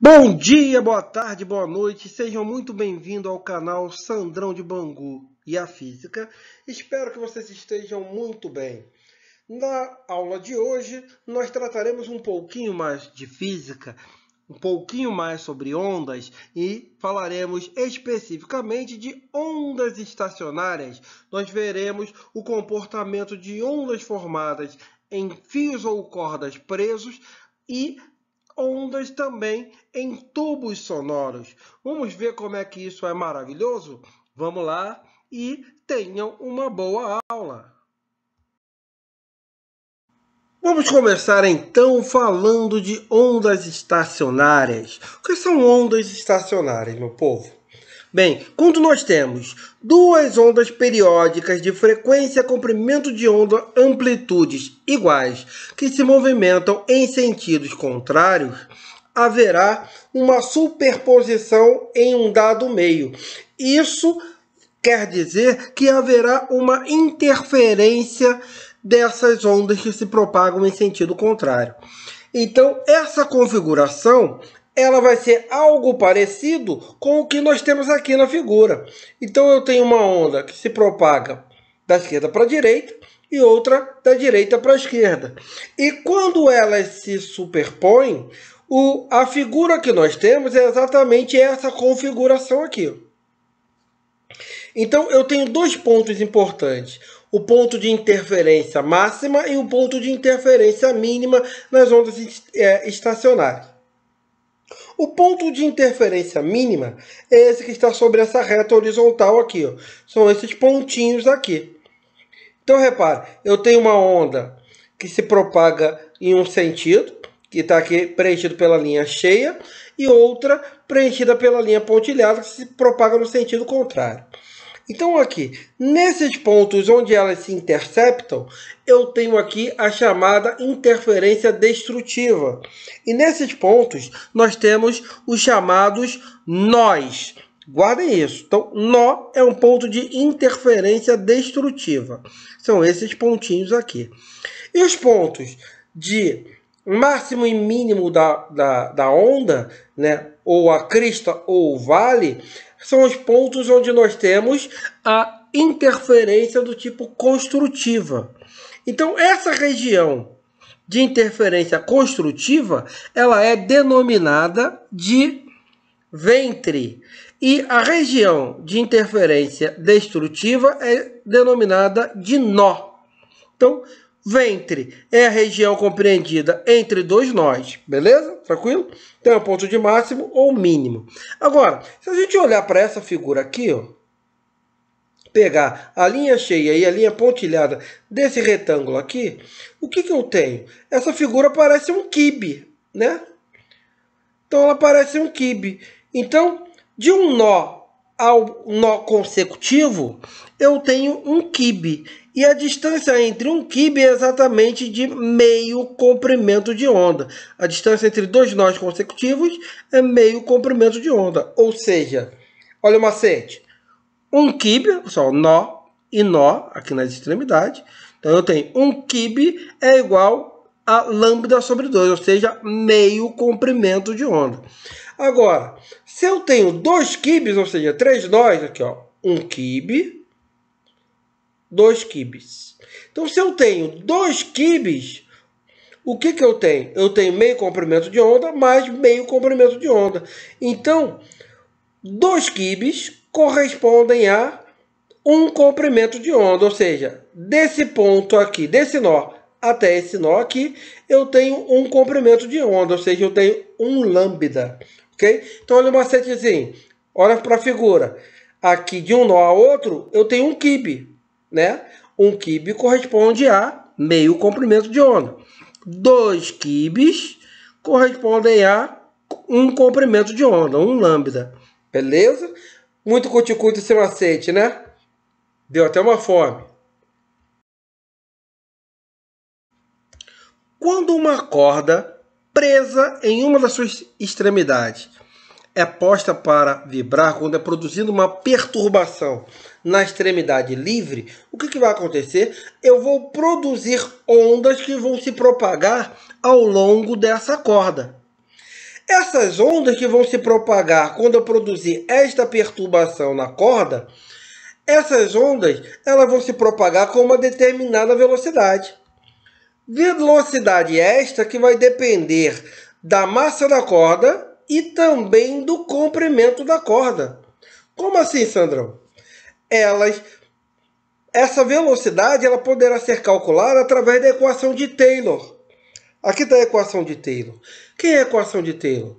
Bom dia, boa tarde, boa noite, sejam muito bem-vindos ao canal Sandrão de Bangu e a Física. Espero que vocês estejam muito bem. Na aula de hoje, nós trataremos um pouquinho mais de física, um pouquinho mais sobre ondas e falaremos especificamente de ondas estacionárias. Nós veremos o comportamento de ondas formadas em fios ou cordas presos e ondas também em tubos sonoros. Vamos ver como é que isso é maravilhoso? Vamos lá e tenham uma boa aula. Vamos começar então falando de ondas estacionárias. O que são ondas estacionárias, meu povo? Bem, quando nós temos duas ondas periódicas de frequência, comprimento de onda, amplitudes iguais, que se movimentam em sentidos contrários, haverá uma superposição em um dado meio. Isso quer dizer que haverá uma interferência dessas ondas que se propagam em sentido contrário. Então, essa configuração ela vai ser algo parecido com o que nós temos aqui na figura. Então, eu tenho uma onda que se propaga da esquerda para a direita e outra da direita para a esquerda. E quando elas se superpõem, a figura que nós temos é exatamente essa configuração aqui. Então, eu tenho dois pontos importantes. O ponto de interferência máxima e o ponto de interferência mínima nas ondas estacionárias. O ponto de interferência mínima é esse que está sobre essa reta horizontal aqui. Ó. São esses pontinhos aqui. Então, repare, eu tenho uma onda que se propaga em um sentido, que está aqui preenchido pela linha cheia, e outra preenchida pela linha pontilhada, que se propaga no sentido contrário. Então, aqui, nesses pontos onde elas se interceptam, eu tenho aqui a chamada interferência destrutiva. E nesses pontos, nós temos os chamados nós. Guardem isso. Então, nó é um ponto de interferência destrutiva. São esses pontinhos aqui. E os pontos de máximo e mínimo da onda, né, ou a crista ou o vale, são os pontos onde nós temos a interferência do tipo construtiva. Então, essa região de interferência construtiva, ela é denominada de ventre. E a região de interferência destrutiva é denominada de nó. Então, ventre é a região compreendida entre dois nós, beleza? Tranquilo? Então é o ponto de máximo ou mínimo. Agora, se a gente olhar para essa figura aqui, ó, pegar a linha cheia e a linha pontilhada desse retângulo aqui, o que eu tenho? Essa figura parece um quibe, né? Então ela parece um quibe. Então, de um nó ao nó consecutivo, eu tenho um quibe. E a distância entre um quibe é exatamente de meio comprimento de onda. A distância entre dois nós consecutivos é meio comprimento de onda. Ou seja, olha o macete. Um quibe, só nó e nó aqui nas extremidades. Então eu tenho um quibe é igual a lambda sobre 2, ou seja, meio comprimento de onda. Agora, se eu tenho dois quibes, ou seja, três nós, aqui ó, um quibe, dois quibes. Então, se eu tenho dois quibes, o que eu tenho? Eu tenho meio comprimento de onda mais meio comprimento de onda. Então, dois quibes correspondem a um comprimento de onda, ou seja, desse ponto aqui, desse nó até esse nó aqui, eu tenho um comprimento de onda, ou seja, eu tenho um lambda. Okay? Então, olha o macetezinho. Olha para a figura. Aqui, de um nó a outro, eu tenho um quibe. Né? Um quibe corresponde a meio comprimento de onda. Dois quibes correspondem a um comprimento de onda, um lambda. Beleza? Muito cuticute esse macete, né? Deu até uma fome. Quando uma corda presa em uma das suas extremidades é posta para vibrar, quando é produzindo uma perturbação na extremidade livre, o que vai acontecer? Eu vou produzir ondas que vão se propagar ao longo dessa corda. Essas ondas que vão se propagar quando eu produzir esta perturbação na corda, essas ondas elas vão se propagar com uma determinada velocidade. Velocidade esta que vai depender da massa da corda e também do comprimento da corda. Como assim, Sandrão? Essa velocidade ela poderá ser calculada através da equação de Taylor. Aqui está a equação de Taylor. O que é a equação de Taylor?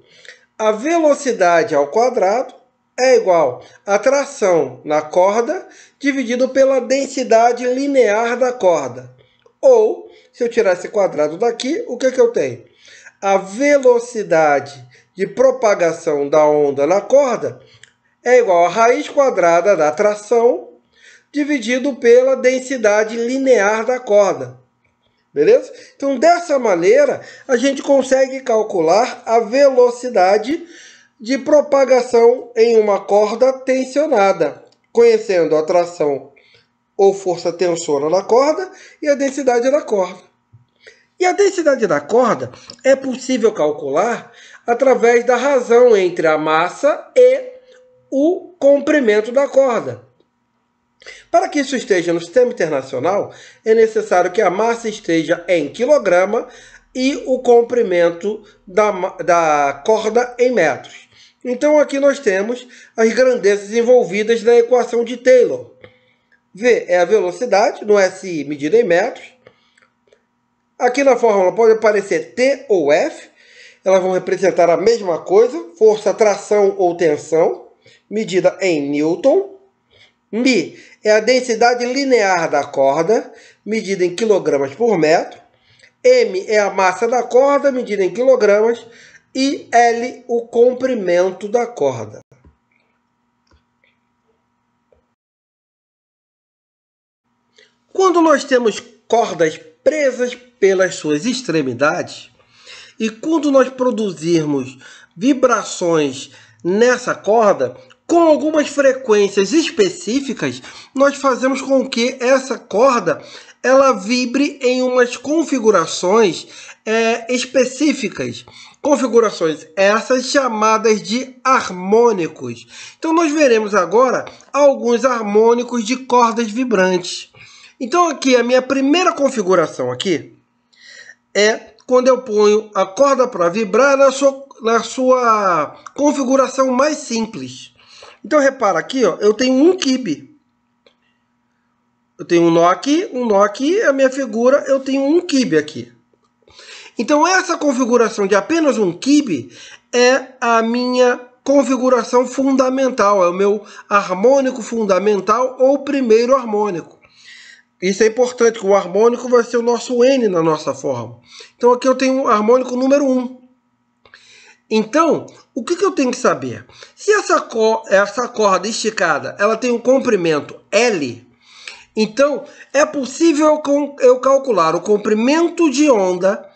A velocidade ao quadrado é igual a tração na corda dividido pela densidade linear da corda. Ou, se eu tirar esse quadrado daqui, o que eu tenho? A velocidade de propagação da onda na corda é igual a raiz quadrada da tração dividido pela densidade linear da corda. Beleza? Então, dessa maneira, a gente consegue calcular a velocidade de propagação em uma corda tensionada, conhecendo a tração ou força tensora na corda e a densidade da corda. E a densidade da corda é possível calcular através da razão entre a massa e o comprimento da corda. Para que isso esteja no sistema internacional, é necessário que a massa esteja em quilograma e o comprimento da corda em metros. Então aqui nós temos as grandezas envolvidas na equação de Taylor. V é a velocidade, no SI medida em metros. Aqui na fórmula pode aparecer T ou F, elas vão representar a mesma coisa, força, tração ou tensão, medida em Newton. Mi é a densidade linear da corda, medida em quilogramas por metro. M é a massa da corda, medida em quilogramas. E L, o comprimento da corda. Quando nós temos cordas presas pelas suas extremidades, e quando nós produzirmos vibrações nessa corda, com algumas frequências específicas, nós fazemos com que essa corda ela vibre em umas configurações específicas. Configurações essas chamadas de harmônicos. Então nós veremos agora alguns harmônicos de cordas vibrantes. Então aqui a minha primeira configuração aqui é quando eu ponho a corda para vibrar na sua configuração mais simples. Então repara aqui, ó, eu tenho um quibe. Eu tenho um nó aqui, a minha figura, eu tenho um quibe aqui. Então essa configuração de apenas um quibe é a minha configuração fundamental, é o meu harmônico fundamental ou primeiro harmônico. Isso é importante, que o harmônico vai ser o nosso N na nossa forma. Então aqui eu tenho o harmônico número 1. Então, o que eu tenho que saber? Se essa corda esticada ela tem um comprimento L, então é possível eu calcular o comprimento de onda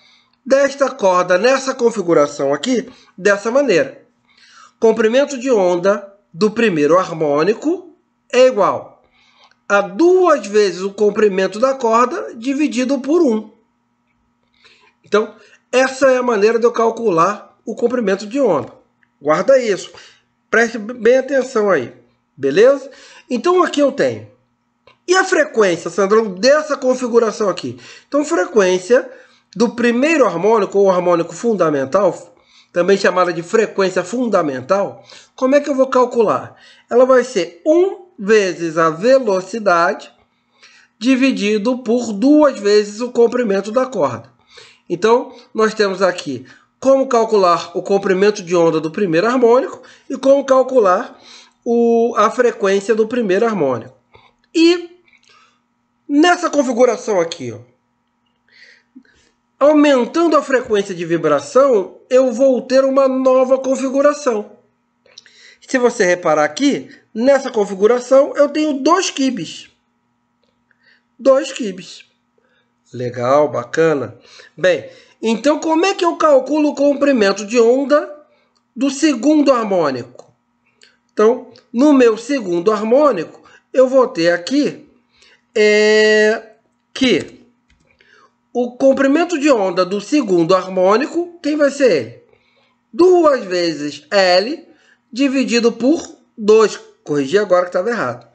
desta corda nessa configuração aqui, dessa maneira. Comprimento de onda do primeiro harmônico é igual a 2 vezes o comprimento da corda dividido por 1. Então, essa é a maneira de eu calcular o comprimento de onda. Guarda isso. Preste bem atenção aí. Beleza? Então, aqui eu tenho. E a frequência, Sandrão, dessa configuração aqui? Então, frequência do primeiro harmônico, ou harmônico fundamental, também chamada de frequência fundamental, como é que eu vou calcular? Ela vai ser 1 vezes a velocidade dividido por 2 vezes o comprimento da corda. Então, nós temos aqui como calcular o comprimento de onda do primeiro harmônico e como calcular a frequência do primeiro harmônico. E nessa configuração aqui, ó, aumentando a frequência de vibração, eu vou ter uma nova configuração. Se você reparar aqui, nessa configuração eu tenho 2 quibes. 2 quibes. Legal, bacana. Bem, então como é que eu calculo o comprimento de onda do segundo harmônico? Então, no meu segundo harmônico, eu vou ter aqui que o comprimento de onda do segundo harmônico, quem vai ser ele? 2 vezes L dividido por 2. Corrigi agora que estava errado.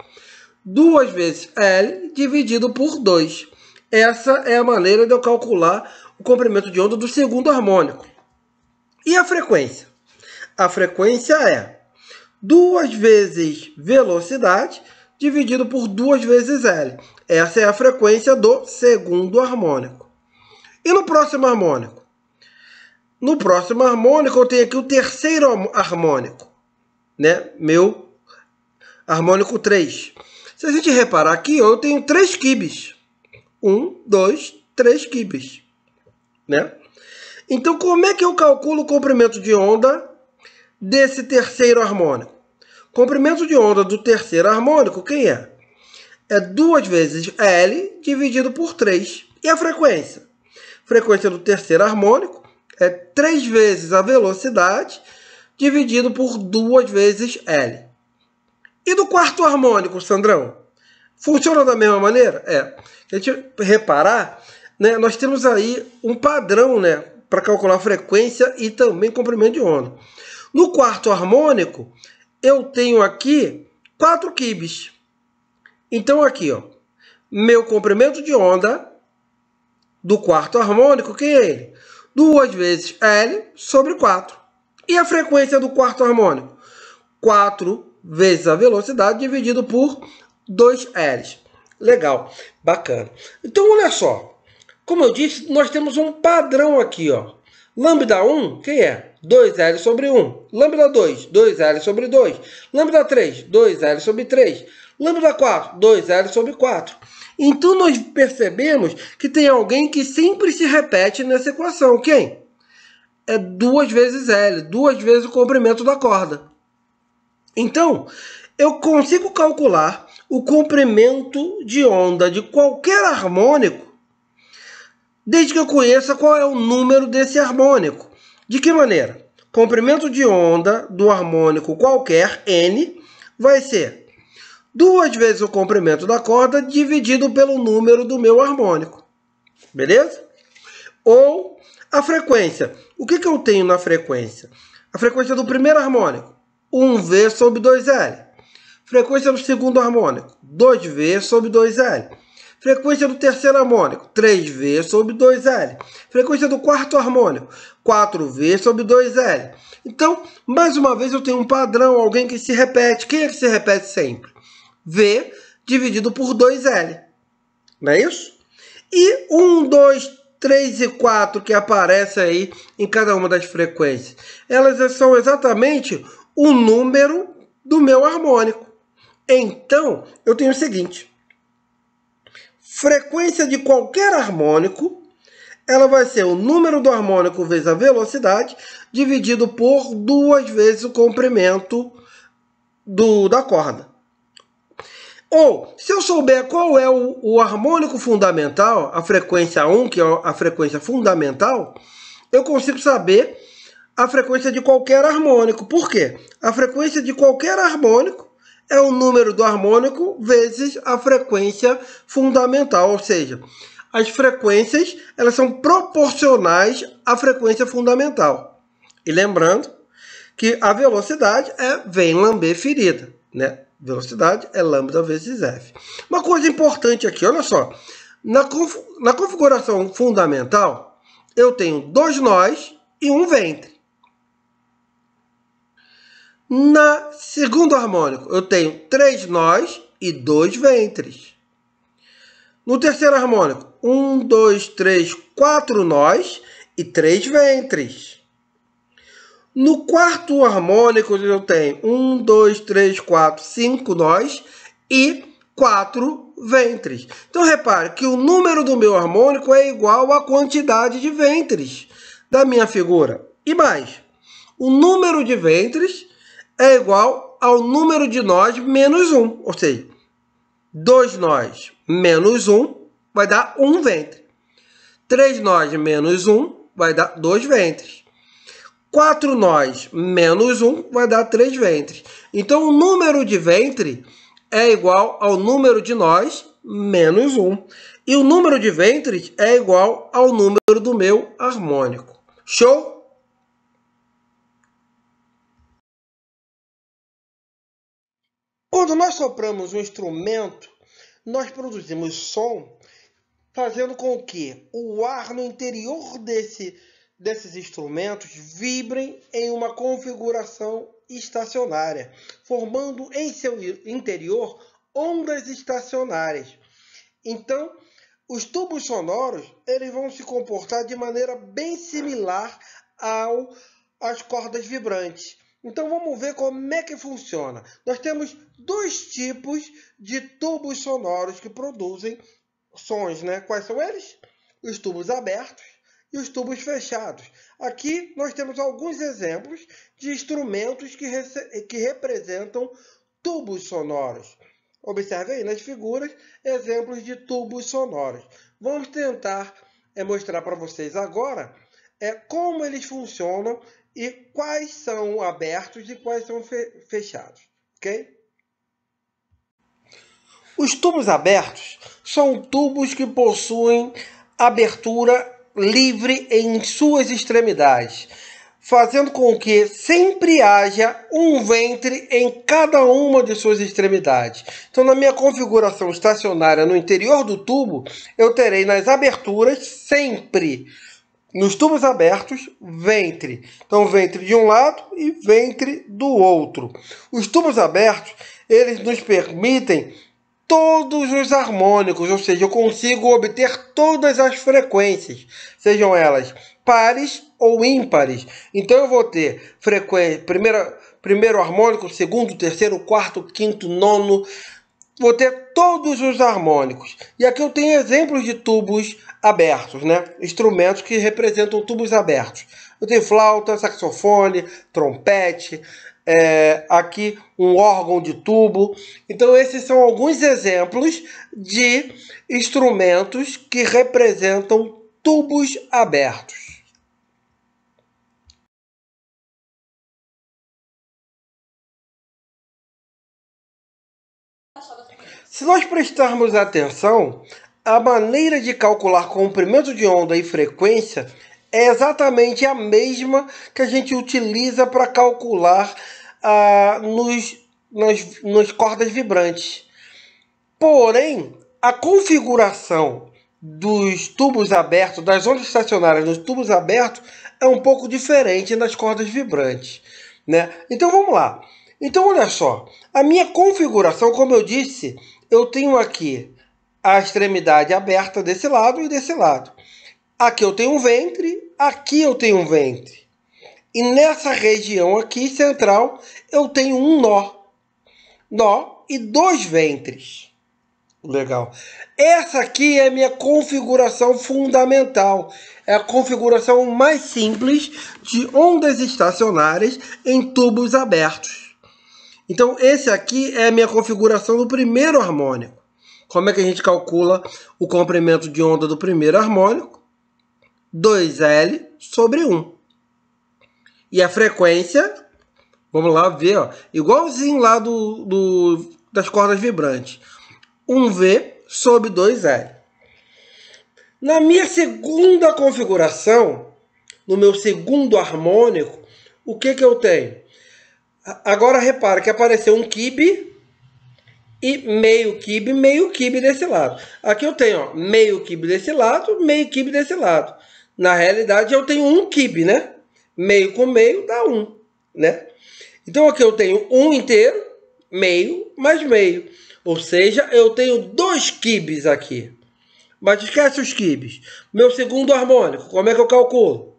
2 vezes L dividido por 2. Essa é a maneira de eu calcular o comprimento de onda do segundo harmônico. E a frequência? A frequência é 2 vezes velocidade dividido por 2 vezes L. Essa é a frequência do segundo harmônico. E no próximo harmônico? No próximo harmônico eu tenho aqui o terceiro harmônico, né? Meu harmônico 3. Se a gente reparar aqui, eu tenho 3 quibes. 1, 2, 3 quibes, né? Então, como é que eu calculo o comprimento de onda desse terceiro harmônico? Comprimento de onda do terceiro harmônico, quem é? É 2 vezes L dividido por 3. E a frequência? Frequência do terceiro harmônico é 3 vezes a velocidade dividido por 2 vezes L. E do quarto harmônico, Sandrão? Funciona da mesma maneira? Se a gente reparar, né, nós temos aí um padrão, né, para calcular frequência e também comprimento de onda. No quarto harmônico, eu tenho aqui 4 quibes. Então aqui, ó, meu comprimento de onda do quarto harmônico, quem é ele? 2 vezes L sobre 4. E a frequência do quarto harmônico? 4 vezes a velocidade dividido por 2 L's. Legal, bacana. Então, olha só. Como eu disse, nós temos um padrão aqui, ó. Lambda 1, quem é? 2L sobre 1. Lambda 2, 2L sobre 2. Lambda 3, 2L sobre 3. Lambda 4, 2L sobre 4. Então, nós percebemos que tem alguém que sempre se repete nessa equação. Quem? É 2 vezes L, 2 vezes o comprimento da corda. Então, eu consigo calcular o comprimento de onda de qualquer harmônico, desde que eu conheça qual é o número desse harmônico. De que maneira? Comprimento de onda do harmônico qualquer, N, vai ser 2 vezes o comprimento da corda dividido pelo número do meu harmônico. Beleza? Ou a frequência. O que eu tenho na frequência? A frequência do primeiro harmônico, 1V sobre 2L. Frequência do segundo harmônico, 2V sobre 2L. Frequência do terceiro harmônico, 3V sobre 2L. Frequência do quarto harmônico, 4V sobre 2L. Então, mais uma vez, eu tenho um padrão, alguém que se repete. Quem é que se repete sempre? V dividido por 2L. Não é isso? E 1, 2, 3 e 4 que aparecem aí em cada uma das frequências. Elas são exatamente o número do meu harmônico. Então, eu tenho o seguinte. Frequência de qualquer harmônico, ela vai ser o número do harmônico vezes a velocidade, dividido por 2 vezes o comprimento da corda. Ou, se eu souber qual é o harmônico fundamental, a frequência 1, que é a frequência fundamental, eu consigo saber a frequência de qualquer harmônico. Por quê? A frequência de qualquer harmônico é o número do harmônico vezes a frequência fundamental, ou seja, as frequências elas são proporcionais à frequência fundamental. E lembrando que a velocidade é vem lamber ferida, né? Velocidade é lambda vezes F. Uma coisa importante aqui, olha só. Na configuração fundamental, eu tenho 2 nós e um ventre. Na segundo harmônico, eu tenho 3 nós e 2 ventres. No terceiro harmônico, 1, 2, 3, 4 nós e 3 ventres. No quarto harmônico, eu tenho 1, 2, 3, 4, 5 nós e 4 ventres. Então, repare que o número do meu harmônico é igual à quantidade de ventres da minha figura. E mais, o número de ventres é igual ao número de nós menos 1. Ou seja, 2 nós menos 1 vai dar 1 ventre. 3 nós menos 1 vai dar 2 ventres. 4 nós menos 1 vai dar 3 ventres. Então, o número de ventre é igual ao número de nós menos 1. E o número de ventres é igual ao número do meu harmônico. Show? Quando nós sopramos um instrumento, nós produzimos som, fazendo com que o ar no interior desses instrumentos vibrem em uma configuração estacionária, formando em seu interior ondas estacionárias. Então, os tubos sonoros eles vão se comportar de maneira bem similar às cordas vibrantes. Então vamos ver como é que funciona. Nós temos dois tipos de tubos sonoros que produzem sons, né? Quais são eles? Os tubos abertos e os tubos fechados. Aqui nós temos alguns exemplos de instrumentos que representam tubos sonoros. Observe aí nas figuras exemplos de tubos sonoros. Vamos tentar mostrar para vocês agora como eles funcionam e quais são abertos e quais são fechados, ok? Os tubos abertos são tubos que possuem abertura livre em suas extremidades, fazendo com que sempre haja um ventre em cada uma de suas extremidades. Então, na minha configuração estacionária no interior do tubo, eu terei nas aberturas sempre, nos tubos abertos, ventre. Então, ventre de um lado e ventre do outro. Os tubos abertos, eles nos permitem todos os harmônicos, ou seja, eu consigo obter todas as frequências, sejam elas pares ou ímpares. Então eu vou ter frequência, primeiro harmônico, segundo, terceiro, quarto, quinto, nono, vou ter todos os harmônicos. E aqui eu tenho exemplos de tubos abertos, né? Instrumentos que representam tubos abertos. Eu tenho flauta, saxofone, trompete, aqui um órgão de tubo. Então esses são alguns exemplos de instrumentos que representam tubos abertos. Se nós prestarmos atenção, a maneira de calcular comprimento de onda e frequência é exatamente a mesma que a gente utiliza para calcular nas cordas vibrantes. Porém, a configuração dos tubos abertos, das ondas estacionárias nos tubos abertos, é um pouco diferente nas cordas vibrantes, né? Então vamos lá. Então olha só, a minha configuração, como eu disse, eu tenho aqui a extremidade aberta desse lado e desse lado. Aqui eu tenho um ventre, aqui eu tenho um ventre. E nessa região aqui central eu tenho um nó e dois ventres. Legal. Essa aqui é a minha configuração fundamental. É a configuração mais simples de ondas estacionárias em tubos abertos. Então, esse aqui é a minha configuração do primeiro harmônico. Como é que a gente calcula o comprimento de onda do primeiro harmônico? 2L sobre 1. E a frequência, vamos lá ver, ó, igualzinho lá das cordas vibrantes. 1V sobre 2L. Na minha segunda configuração, no meu segundo harmônico, o que eu tenho? Agora repara que apareceu um quibe e meio quibe desse lado. Aqui eu tenho ó, meio quibe desse lado, meio quibe desse lado. Na realidade eu tenho um quibe, né? Meio com meio dá 1, né? Então aqui eu tenho 1 inteiro, meio mais meio. Ou seja, eu tenho 2 quibes aqui. Mas esquece os quibes. Meu segundo harmônico, como é que eu calculo?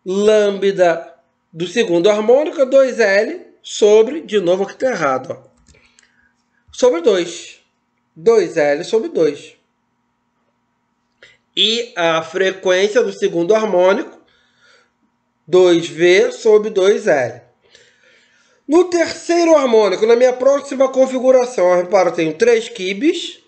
Lambda do segundo harmônico é 2L sobre, de novo aqui está errado, ó, sobre 2. 2L sobre 2. E a frequência do segundo harmônico, 2V sobre 2L. No terceiro harmônico, na minha próxima configuração, repara, eu tenho 3 quibes,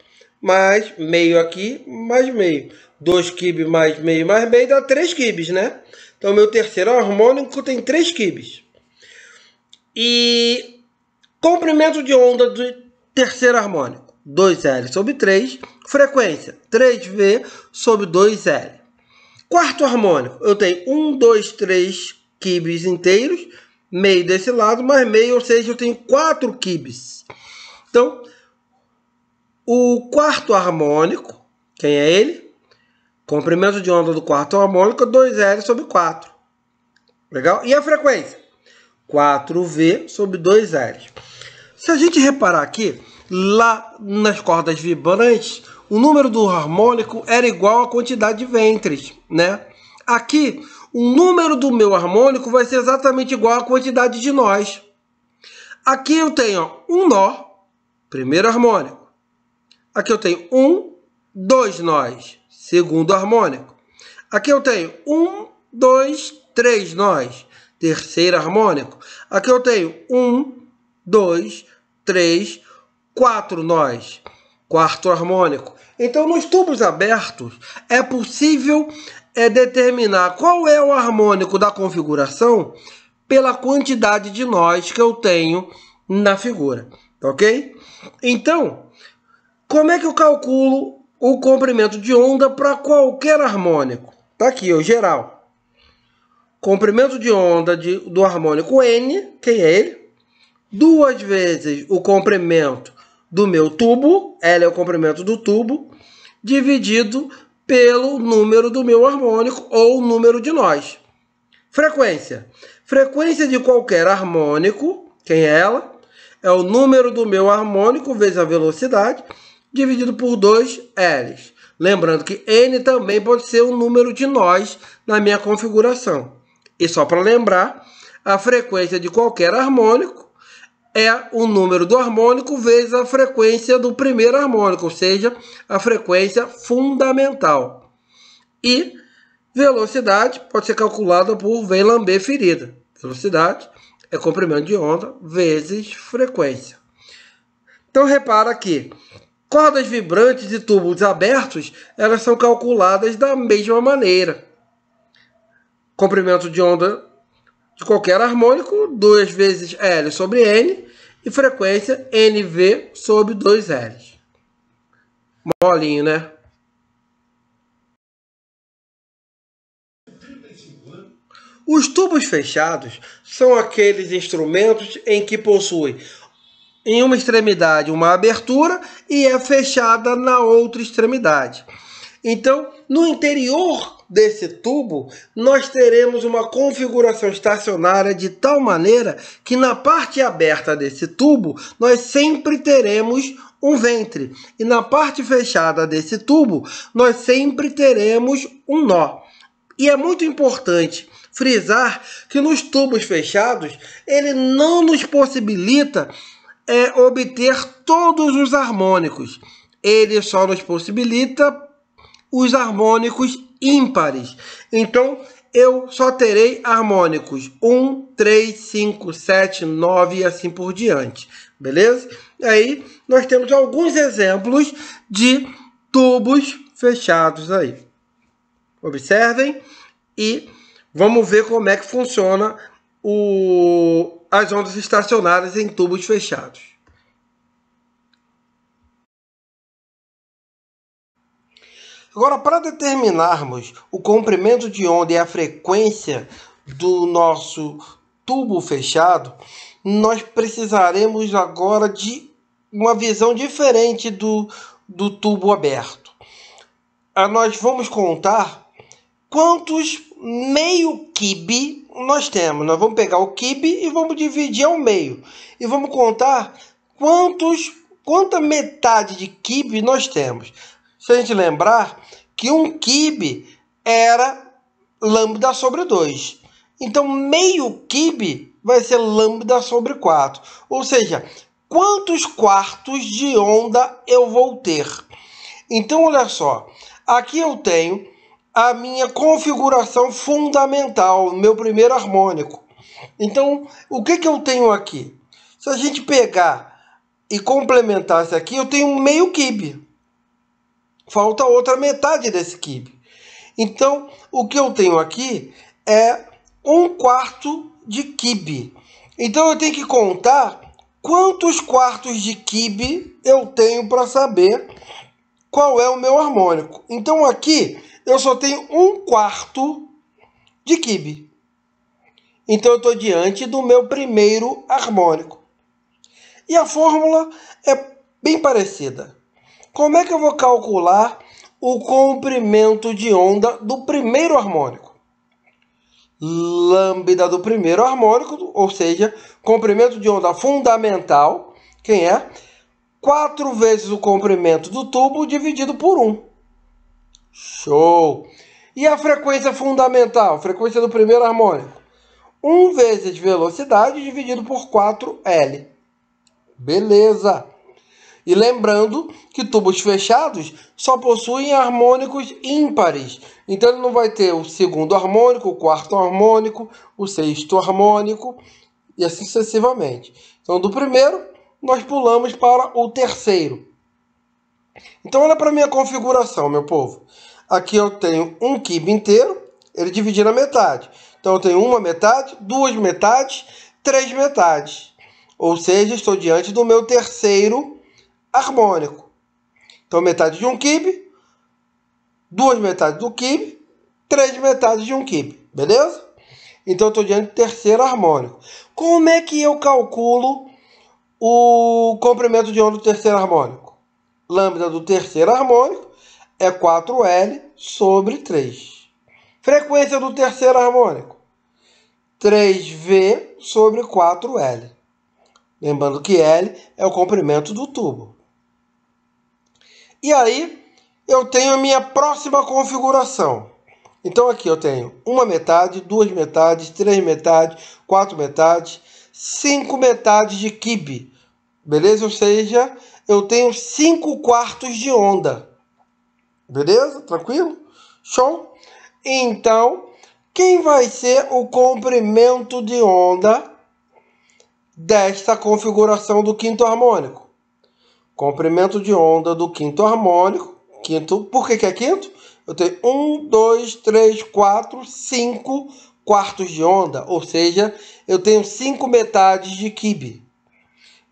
mais meio aqui, mais meio. 2 quibes mais meio dá 3 quibes, né? Então, meu terceiro harmônico tem 3 quibes. E comprimento de onda do terceiro harmônico, 2L sobre 3. Frequência, 3V sobre 2L. Quarto harmônico, eu tenho 1, 2, 3 quibes inteiros, meio desse lado, mais meio, ou seja, eu tenho 4 quibes. Então, o quarto harmônico, quem é ele? Comprimento de onda do quarto harmônico, 2L sobre 4. Legal? E a frequência? 4V sobre 2L. Se a gente reparar aqui, lá nas cordas vibrantes, o número do harmônico era igual à quantidade de ventres, né? Aqui, o número do meu harmônico vai ser exatamente igual à quantidade de nós. Aqui eu tenho, ó, um nó, primeiro harmônico. Aqui eu tenho 2 nós, segundo harmônico. Aqui eu tenho 2, 3 nós, terceiro harmônico. Aqui eu tenho 2, 3, 4 nós, quarto harmônico. Então, nos tubos abertos, é possível determinar qual é o harmônico da configuração pela quantidade de nós que eu tenho na figura, ok? Então, como é que eu calculo o comprimento de onda para qualquer harmônico? Tá aqui, o geral. Comprimento de onda do harmônico N, quem é ele? 2 vezes o comprimento do meu tubo, L é o comprimento do tubo, dividido pelo número do meu harmônico ou número de nós. Frequência. Frequência de qualquer harmônico, quem é ela? É o número do meu harmônico vezes a velocidade, dividido por 2 L's. Lembrando que N também pode ser o número de nós na minha configuração. E só para lembrar, a frequência de qualquer harmônico é o número do harmônico vezes a frequência do primeiro harmônico, ou seja, a frequência fundamental. E velocidade pode ser calculada por V lamber ferida. Velocidade é comprimento de onda vezes frequência. Então, repara que cordas vibrantes e tubos abertos, elas são calculadas da mesma maneira. Comprimento de onda de qualquer harmônico, 2 vezes L sobre N, e frequência NV sobre 2L. Molinho, né? Os tubos fechados são aqueles instrumentos em que possuem em uma extremidade uma abertura e é fechada na outra extremidade. Então, no interior desse tubo, nós teremos uma configuração estacionária de tal maneira que na parte aberta desse tubo, nós sempre teremos um ventre. E na parte fechada desse tubo, nós sempre teremos um nó. E é muito importante frisar que nos tubos fechados, ele não nos possibilita obter todos os harmônicos. Ele só nos possibilita os harmônicos ímpares. Então, eu só terei harmônicos 1, 3, 5, 7, 9 e assim por diante. Beleza? Aí, nós temos alguns exemplos de tubos fechados aí. Observem e vamos ver como é que funciona as ondas estacionárias em tubos fechados. Agora, para determinarmos o comprimento de onda e a frequência do nosso tubo fechado, nós precisaremos agora de uma visão diferente do tubo aberto. Nós vamos contar quantos meio quibe nós temos. Nós vamos pegar o quibe e vamos dividir ao meio. E vamos contar quanta metade de quibe nós temos. Se a gente lembrar que um quibe era lambda sobre 2. Então, meio quibe vai ser lambda sobre 4. Ou seja, quantos quartos de onda eu vou ter? Então, olha só. Aqui eu tenho a minha configuração fundamental, meu primeiro harmônico. Então, o que eu tenho aqui? Se a gente pegar e complementar isso aqui, eu tenho meio quibe. Falta outra metade desse quibe. Então, o que eu tenho aqui é 1/4 de quibe. Então, eu tenho que contar quantos quartos de quibe eu tenho para saber qual é o meu harmônico. Então, aqui eu só tenho 1/4 de quibe. Então eu estou diante do meu primeiro harmônico. E a fórmula é bem parecida. Como é que eu vou calcular o comprimento de onda do primeiro harmônico? Lambda do primeiro harmônico, ou seja, comprimento de onda fundamental, quem é? 4 vezes o comprimento do tubo dividido por 1. Show! E a frequência fundamental, frequência do primeiro harmônico? 1 vezes velocidade dividido por 4L. Beleza! E lembrando que tubos fechados só possuem harmônicos ímpares. Então ele não vai ter o segundo harmônico, o quarto harmônico, o sexto harmônico e assim sucessivamente. Então do primeiro nós pulamos para o terceiro. Então olha para a minha configuração, meu povo. Aqui eu tenho um quibe inteiro, ele divide na metade. Então eu tenho uma metade, duas metades, três metades. Ou seja, estou diante do meu terceiro harmônico. Então metade de um quibe, duas metades do quibe, três metades de um quibe. Beleza? Então eu estou diante do terceiro harmônico. Como é que eu calculo o comprimento de onda do terceiro harmônico? Lambda do terceiro harmônico é 4L sobre 3. Frequência do terceiro harmônico? 3V sobre 4L. Lembrando que L é o comprimento do tubo. E aí, eu tenho a minha próxima configuração. Então aqui eu tenho uma metade, duas metades, três metades, quatro metades, 5 metades de quibe. Beleza? Ou seja, eu tenho 5 quartos de onda. Beleza? Tranquilo? Show? Então, quem vai ser o comprimento de onda desta configuração do quinto harmônico? Comprimento de onda do quinto harmônico. Quinto, por que é quinto? Eu tenho 1, 2, 3, 4, 5 quartos de onda. Ou seja, eu tenho 5 metades de quibe.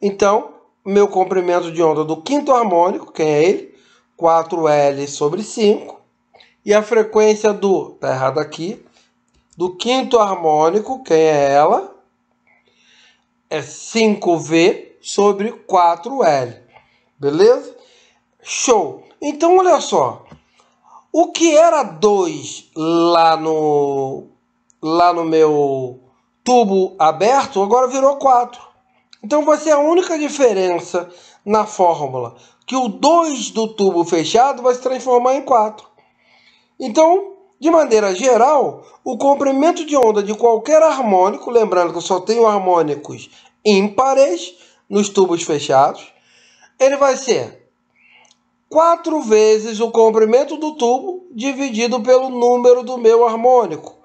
Então, meu comprimento de onda do quinto harmônico, quem é ele? 4L sobre 5. E a frequência do, tá errado aqui, do quinto harmônico, quem é ela? É 5V sobre 4L. Beleza? Show! Então, olha só. O que era 2 lá no meu tubo aberto, agora virou 4. Então vai ser a única diferença na fórmula, que o 2 do tubo fechado vai se transformar em 4. Então, de maneira geral, o comprimento de onda de qualquer harmônico, lembrando que eu só tenho harmônicos ímpares nos tubos fechados, ele vai ser 4 vezes o comprimento do tubo dividido pelo número do meu harmônico,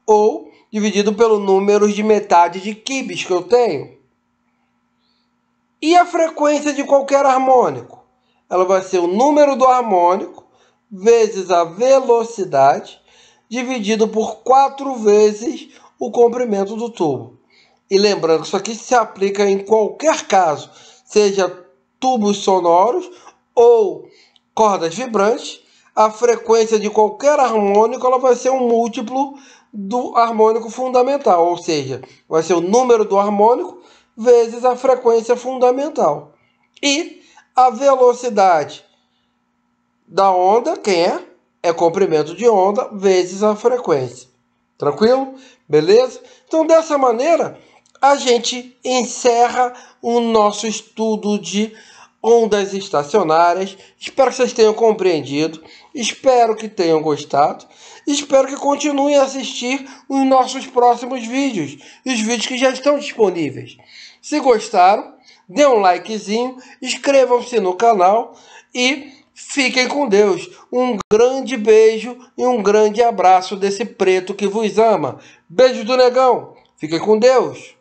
ou dividido pelo número de metade de quibes que eu tenho. E a frequência de qualquer harmônico? Ela vai ser o número do harmônico vezes a velocidade dividido por 4 vezes o comprimento do tubo. E lembrando que isso aqui se aplica em qualquer caso, seja tubos sonoros ou cordas vibrantes, a frequência de qualquer harmônico ela vai ser um múltiplo do harmônico fundamental, ou seja, vai ser o número do harmônico vezes a frequência fundamental. E a velocidade da onda, quem é? É comprimento de onda vezes a frequência. Tranquilo? Beleza? Então, dessa maneira, a gente encerra o nosso estudo de ondas estacionárias. Espero que vocês tenham compreendido. Espero que tenham gostado. Espero que continuem a assistir os nossos próximos vídeos. Os vídeos que já estão disponíveis. Se gostaram, dê um likezinho, inscrevam-se no canal e fiquem com Deus. Um grande beijo e um grande abraço desse preto que vos ama. Beijo do negão. Fiquem com Deus.